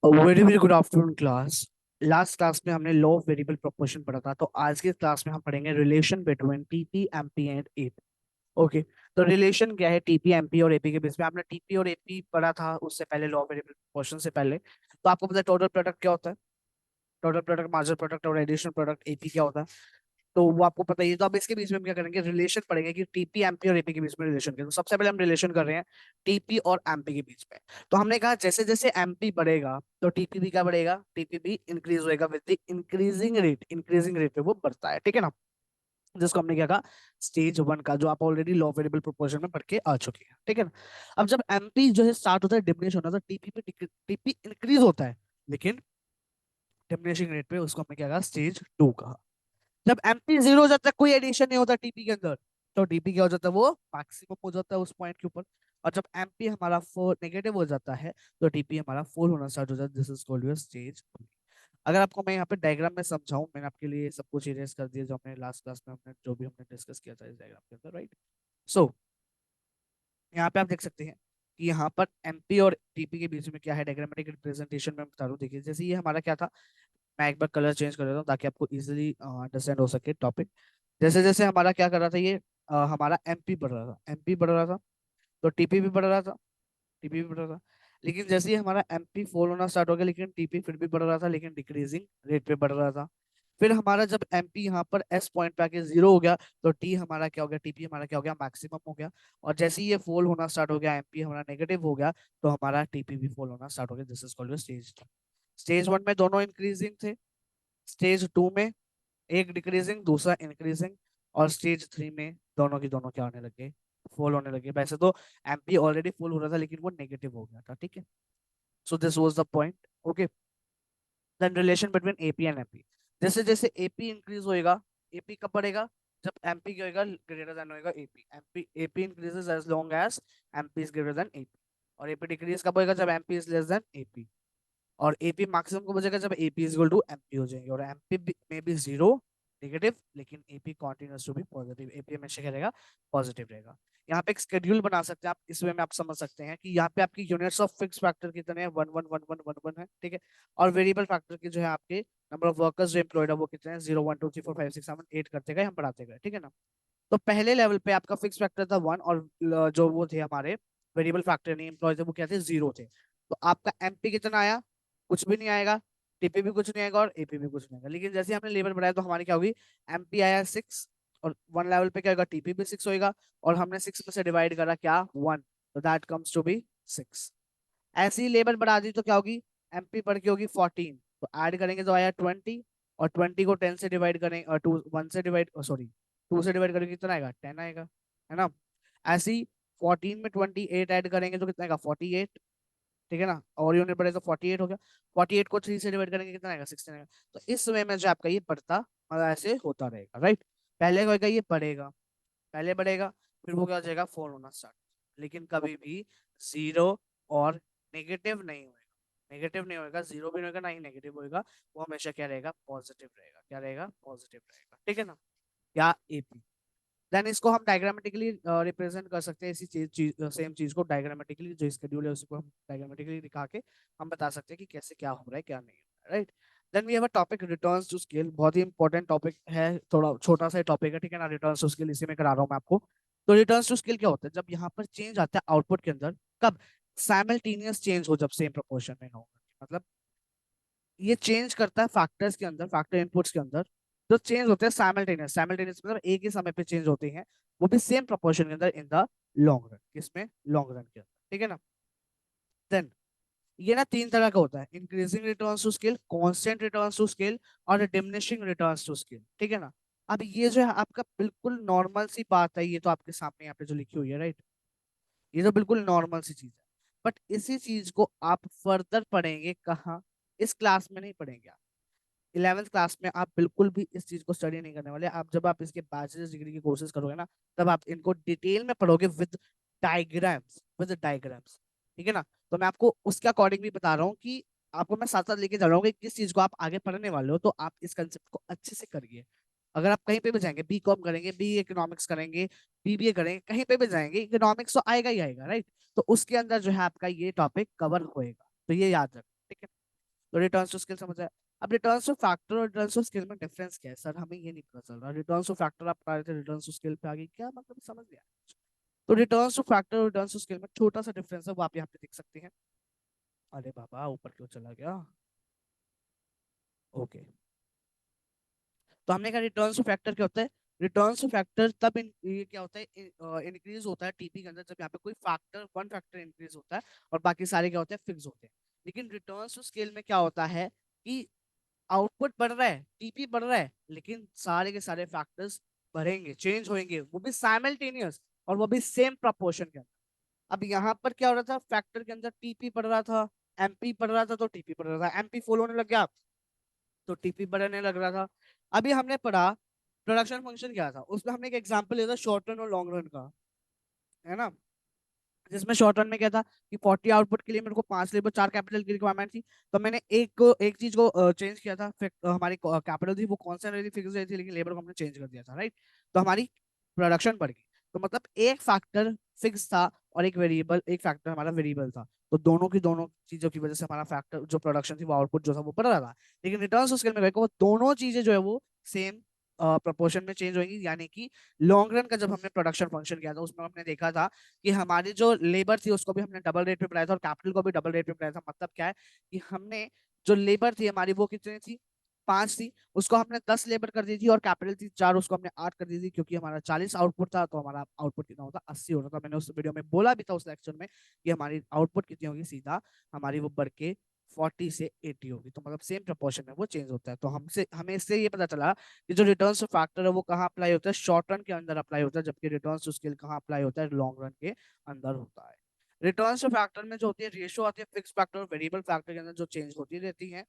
Very very good afternoon class. Last class में हमने law of variable proportion पढ़ा था, तो आज के क्लास में हम पढ़ेंगे relation between TP MP and AP. Okay. तो रिलेशन क्या है टीपी एमपी और एपी के बीच में? आपने टीपी और एपी पढ़ा था उससे पहले, लॉ ऑफ वेरिएबल प्रोपोर्शन से पहले। तो आपको पता है टोटल प्रोडक्ट क्या होता है? टोटल प्रोडक्ट, मार्जिनल प्रोडक्ट और एडिशनल प्रोडक्ट एपी क्या होता है? तो वो आपको पता ही है। तो अब इसके बीच में हम क्या करेंगे, रिलेशन पढ़ेंगे कि टीपी एमपी और एपी के बीच में रिलेशन क्या है। तो सबसे पहले हम रिलेशन कर रहे हैं टीपी और एमपी के बीच में। तो हमने कहा जैसे जैसे एमपी बढ़ेगा तो टीपी भी क्या बढ़ेगा, टीपी भी इंक्रीज होएगा with the increasing rate. Increasing rate पे वो बढ़ता है, ठीक है ना। जिसको हमने क्या कहा, स्टेज वन का, जो आप ऑलरेडी लॉ वेरिएबल प्रोपोर्शन में पढ़ के आ चुके हैं, ठीक है ना। अब जब एमपी जो है स्टार्ट होता है डिमिनिश होना, तो टीपी पे टीपी इंक्रीज होता है, लेकिन डिमिनिशिंग रेट पे। उसको हमने क्या कहा, स्टेज टू कहा। जब एमपी जीरो हो जाता है, कोई एडिशन नहीं होता टीपी के अंदर, तो टीपी क्या हो जाता है, वो मैक्सिमम हो जाता है उस पॉइंट के ऊपर। और जब एमपी हमारा फोर नेगेटिव हो जाता है, तो टीपी हमारा फोर होना स्टार्ट हो जाता है। This is called your stage. अगर आपको मैं यहाँ पे डायग्राम में समझाऊं, मैंने आपके लिए सब कुछ इरेज कर दिया जो हमने लास्ट क्लास में हमने जो भी हमने डिस्कस किया था इस डायग्राम के अंदर, राइट। सो यहाँ पे आप देख सकते हैं कि यहाँ पर एमपी और टीपी के बीच में क्या है, डायग्रामेटिक रिप्रेजेंटेशन में बता रहा हूँ। देखिए जैसे ये हमारा क्या था, मैं एक बार कलर चेंज कर देता हूँ ताकि आपको इजीली अंडरस्टैंड हो सके टॉपिक। जैसे जैसे हमारा क्या कर रहा था ये, हमारा एमपी बढ़ रहा था, एमपी बढ़ रहा था, तो टीपी भी बढ़ रहा था, टीपी भी बढ़ रहा था। लेकिन जैसे ही हमारा एमपी फॉल होना स्टार्ट हो गया, लेकिन टीपी फिर भी बढ़ रहा था, लेकिन डिक्रीजिंग रेट पे बढ़ रहा था। फिर हमारा जब एमपी यहाँ पर एस पॉइंट पे आके जीरो हो गया, तो टी हमारा क्या हो गया, टीपी हमारा क्या हो गया, मैक्सिमम हो गया। और जैसे ही ये फॉल होना स्टार्ट हो गया, एमपी हमारा नेगेटिव हो गया, तो हमारा टीपी भी फॉल होना स्टार्ट हो गया। This is called stage. Stage one में दोनों इंक्रीजिंग थे, स्टेज टू में एक डिक्रीजिंग दूसरा इंक्रीजिंग, और स्टेज थ्री में दोनों की दोनों क्या होने लगे, फॉल होने लगे। वैसे तो एमपी ऑलरेडी फॉल हो रहा था, लेकिन वो नेगेटिव हो गया था, ठीक है। So this was the point. Okay. Then relation between AP and MP. जैसे जैसे एपी इंक्रीज होएगा, एपी कब बढ़ेगा, जब एमपी क्या होएगा, ग्रेटर देन होएगा AP. MP AP increases as long as MP is greater than AP. और एपी डिक्रीज कब होएगा, जब MP is less than AP. और एपी मैक्सिमम कब हो जाएगा, जब AP is equal to MP हो जाएंगे। और एमपी में भी जीरो नेगेटिव, लेकिन AP continues to be positive. AP हमेशा क्या रहेगा, पॉजिटिव रहेगा। यहाँ पे एक स्केड्यूल बना सकते हैं आप, इस वे में आप समझ सकते हैं कि यहाँ पे आपकी यूनिट्स ऑफ फिक्स फैक्टर कितने हैं, one one one one one one है, ठीक है। और वेरिएबल फैक्टर की जो है आपके नंबर ऑफ वर्कर्स जो एम्प्लॉयड है वो कितने हैं, zero one two three four five six seven eight करते गए, हम बढ़ाते गए, ठीक है ना। तो पहले लेवल पे आपका फिक्स फैक्टर था वन, और जो वो थे हमारे वेरिएबल फैक्टर नहीं एम्प्लॉय थे, वो क्या थे, जीरो थे। तो आपका एमपी कितना आया, कुछ भी नहीं आएगा, टीपी भी कुछ नहीं आएगा, और एपी भी कुछ नहीं आएगा। लेकिन जैसे हमने लेवल बढ़ाया तो हमारी क्या होगी, एमपी आया सिक्स, और वन लेवल पे क्या होगा, टीपी भी सिक्स होएगा। और हमने सिक्स में से डिवाइड करा क्या, वन, तो that comes to be six. ऐसी ही लेवल बढ़ा दी तो क्या होगी, एमपी बढ़ के होगी 14, तो ऐड करेंगे तो आया 20। और 20 को 10 से डिवाइड करेंगे, और टू वन से डिवाइड, सॉरी, टू से डिवाइड करेंगे कितना आएगा, 10 आएगा, है ना। ऐसे ही 14 में 28 ऐड करेंगे तो कितना आएगा, 48, ठीक है ना। और यूनिट बढ़े तो 48 हो गया। 48 को 3 से डिवाइड करेंगे कितना आएगा, 16 आएगा। तो इस वे में जो आपका ये बढ़ता, मतलब ऐसे होता रहेगा, राइट। पहले होगा ये बढ़ेगा, पहले बढ़ेगा, फिर वो क्या हो जाएगा, फोर होना स्टार्ट। लेकिन कभी भी जीरो और नेगेटिव नहीं होएगा, नेगेटिव नहीं होएगा, जीरो भी नहीं होएगा, ना ही नेगेटिव होएगा। वो हमेशा क्या रहेगा, पॉजिटिव रहेगा। क्या रहेगा, पॉजिटिव रहेगा, ठीक है ना। या एपी। देन इसको हम डायग्रामेटिकली रिप्रेजेंट कर सकते हैं, इसी चीज सेम चीज को डायग्रामेटिकली, जो स्केड्यूल है उसको हम डायग्रामेटिकली दिखा के हम बता सकते हैं कि कैसे क्या हो रहा है क्या नहीं हो रहा है, right. Then we have a topic returns to scale. बहुत ही इंपॉर्टेंट टॉपिक है, थोड़ा छोटा सा टॉपिक है, ठीक है ना। रिटर्न्स टू स्केल इसी में करा रहा हूँ मैं आपको। तो रिटर्न्स टू स्केल क्या होता है, जब यहाँ पर चेंज आता है आउटपुट के अंदर, कब, साइमल्टेनियस चेंज हो, जब सेम प्रोपोर्शन में हो, मतलब ये चेंज करता है फैक्टर्स के अंदर, फैक्टर इनपुट्स के अंदर जो चेंज होते हैं साइमल्टेनियस। साइमल्टेनियस मतलब एक ही समय पे चेंज होते हैं, वो भी सेम प्रोपोर्शन के अंदर इन द लॉन्ग रन, किसमें, लॉन्ग रन के अंदर, ठीक है ना। देन ये ना तीन तरह का होता है, increasing returns to scale, constant returns to scale, और डिमिनिशिंग रिटर्न्स टू स्केल, ठीक है ना। अब ये जो है आपका बिल्कुल नॉर्मल सी बात है, ये तो आपके सामने यहाँ पे जो लिखी हुई है, राइट। ये तो बिल्कुल नॉर्मल सी चीज है। बट इसी चीज को आप फर्दर पढ़ेंगे कहाँ, इस क्लास में नहीं पढ़ेंगे आप। 11th क्लास में आप बिल्कुल भी इस चीज को स्टडी नहीं करने वाले। आप जब आप इसके बैचलर्स डिग्री की कोर्सेज करोगे ना, तब आप इनको डिटेल में पढ़ोगे विद डायग्राम्स, विद डायग्राम्स, ठीक है ना। तो मैं आपको उसके अकॉर्डिंग भी बता रहा हूँ कि आपको मैं साथ साथ लेके जा रहा हूँ कि किस चीज को आप आगे पढ़ने वाले हो, तो आप इस कंसेप्ट को अच्छे से करिए। अगर आप कहीं पे भी जाएंगे, बी कॉम करेंगे, बी इकोनॉमिक्स करेंगे, बीबीए करेंगे, कहीं पे भी जाएंगे, इकोनॉमिक्स तो आएगा ही आएगा, राइट। तो उसके अंदर जो है आपका ये टॉपिक कवर होएगा, तो ये याद रखें, ठीक है। तो रिटर्न्स टू स्किल समझ आया। अब रिटर्न्स टू फैक्टर और रिटर्न्स टू स्किल में डिफरेंस क्या है सर, हमें ये नहीं पता चल रहा। रिटर्न्स टू फैक्टर आप पढ़ा रहे थे, रिटर्न्स टू स्किल पे आ गई, क्या मतलब समझ गया। तो रिटर्न्स टू फैक्टर और रिटर्न्स टू स्किल में छोटा सा डिफरेंस है, वो आप यहाँ पे देख सकते हैं। अरे बाबा ऊपर क्यों चला गया। ओके, तो हमने कहा रिटर्न्स टू फैक्टर क्या होता है। रिटर्न्स टू फैक्टर तब ये क्या होता है, इंक्रीज होता है टीपी के अंदर जब यहाँ पे कोई फैक्टर, वन फैक्टर इंक्रीज होता है और बाकी सारे क्या होते हैं, फिक्स होते हैं। लेकिन रिटर्न्स टू स्केल में क्या होता है कि आउटपुट बढ़ रहा है, टीपी बढ़ रहा है, लेकिन सारे के सारे फैक्टर्स बढ़ेंगे, चेंज होंगे, वो भी साइमल्टेनियस और वो भी सेम प्रपोर्शन के अंदर। अब यहाँ पर क्या हो रहा था, फैक्टर के अंदर टीपी बढ़ रहा था, एमपी बढ़ रहा था, तो टीपी बढ़ रहा था, एमपी फॉल होने लग गया तो टीपी बढ़ने लग रहा था। अभी हमने पढ़ा प्रोडक्शन फंक्शन क्या था, उसमें हमने एक एग्जांपल लिया था शॉर्ट रन और लॉन्ग रन का, है ना। जिसमें शॉर्ट रन में क्या था कि 40 आउटपुट के लिए मेरे को 5 लेबर 4 कैपिटल की रिक्वायरमेंट थी। तो मैंने एक चीज को चेंज किया था, हमारी कैपिटल थी वो कांस्टेंट रही थी, फिक्स रही थी, लेकिन लेबर को हमने चेंज कर दिया था, राइट। तो हमारी प्रोडक्शन बढ़ गई। तो मतलब एक फैक्टर फिक्स था और एक फैक्टर हमारा वेरिएबल था। तो दोनों की दोनों चीजों की वजह से हमारा फैक्टर जो प्रोडक्शन थी वो आउटपुट जो था वो बढ़ रहा था। लेकिन रिटर्न स्केल में वो दोनों चीजें जो है वो सेम प्रोपोर्शन में चेंज होगी। यानी कि लॉन्ग रन का जब हमने प्रोडक्शन फंक्शन किया था उसमें हमने देखा था कि हमारी जो लेबर थी उसको भी हमने डबल रेट पे बढ़ाया था और कैपिटल को भी डबल रेट पे बढ़ाया था। मतलब क्या है कि हमने जो लेबर थी हमारी वो कितनी थी, 5 थी, उसको हमने 10 लेबर कर दी थी, और कैपिटल थी 4, उसको हमने 8 कर दी थी, क्योंकि हमारा 40 आउटपुट था तो हमारा आउटपुट कितना होता, 80 होता था। मैंने उस वीडियो में बोला भी था उस लेक्चर में कि हमारी आउटपुट कितनी होगी, सीधा हमारी वो बढ़ के 40 से 80 होगी। तो मतलब सेम प्रपोर्शन में वो चेंज होता है। तो हमें इससे ये पता चला कि जो रिटर्न टू फैक्टर है वो कहाँ अप्लाई होता है, शॉर्ट रन के अंदर अप्लाई होता है, जबकि रिटर्न टू स्केल कहाँ अप्लाई होता है, लॉन्ग रन के अंदर होता है। रिटर्न टू फैक्टर में जो होती है रेशियो आती है फिक्स फैक्टर और वेरिएबल फैक्टर के अंदर, जो चेंज होती रहती है।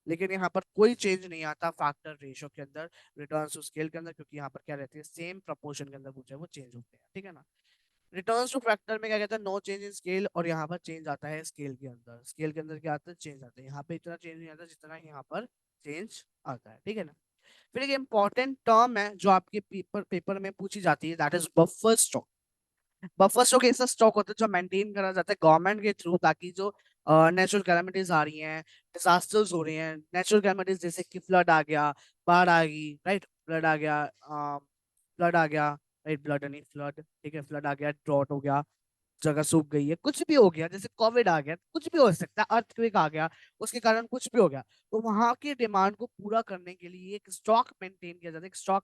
लेकिन यहाँ पर कोई चेंज नहीं आता फैक्टर रेशियो के अंदर, रिटर्न टू स्केल के अंदर, क्योंकि यहाँ पर क्या रहती है, सेम प्रपोर्शन के अंदर कुछ है वो चेंज होते हैं, ठीक है ना। रिटर्न्स टू फैक्टर में क्या कहता है, नो चेंज इन स्केल, और यहाँ पर चेंज आता है स्केल के अंदर। स्केल के अंदर क्या आता है, चेंज आता है। यहाँ पे इतना चेंज नहीं आता जितना यहाँ पर चेंज आता है, ठीक है ना। फिर एक इंपॉर्टेंट टर्म है जो आपके पेपर पेपर में पूछी जाती है, that is buffer stock. Buffer stock ऐसा स्टॉक होता है जो मेंटेन करा जाता है गवर्नमेंट के थ्रू, ताकि जो नेचुरल कैलामिटीज आ रही हैं, डिजास्टर्स हो रही हैं, नेचुरल कैलामिटीज जैसे कि फ्लड आ गया, बाढ़ आ गई, राइट, फ्लड आ गया, फ्लड आ गया, राइट, ब्लड नहीं फ्लड, ठीक है, फ्लड आ गया, ड्रॉट हो गया, जगह सूख गई है, कुछ भी हो गया, जैसे कोविड आ गया, कुछ भी हो सकता है, अर्थक्वेक आ गया, उसके कारण कुछ भी हो गया। तो वहां की डिमांड को पूरा करने के लिए एक स्टॉक मेंटेन किया जाता है, एक स्टॉक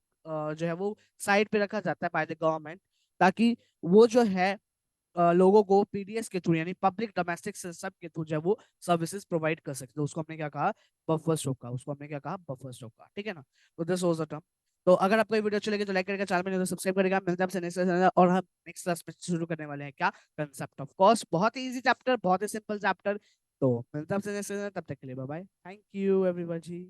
जो है वो साइड पे रखा जाता है बाय द गवर्नमेंट, ताकि वो जो है लोगों को पीडीएस के थ्रू, यानी पब्लिक डोमेस्टिक सिस्टम के थ्रू जो है वो सर्विसेज प्रोवाइड कर सकते हैं। उसको हमने क्या कहा, बफर स्टॉक का, उसको हमने क्या कहा, बफर स्टॉक का, ठीक है ना। तो दिस वाज द टर्म। तो अगर आपको ये वीडियो अच्छी लगी तो लाइक करेगा, चैनल में नहीं तो सब्सक्राइब करेगा। मिलते हैं आपसे नेक्स्ट, और हम नेक्स्ट क्लास में शुरू करने वाले हैं क्या, कंसेप्ट ऑफ कॉस्ट। बहुत ही इजी चैप्टर, बहुत ही सिंपल चैप्टर। तो मिलते हैं आपसे नेक्स्ट, तब तक के लिए bye bye, thank you everyone ji.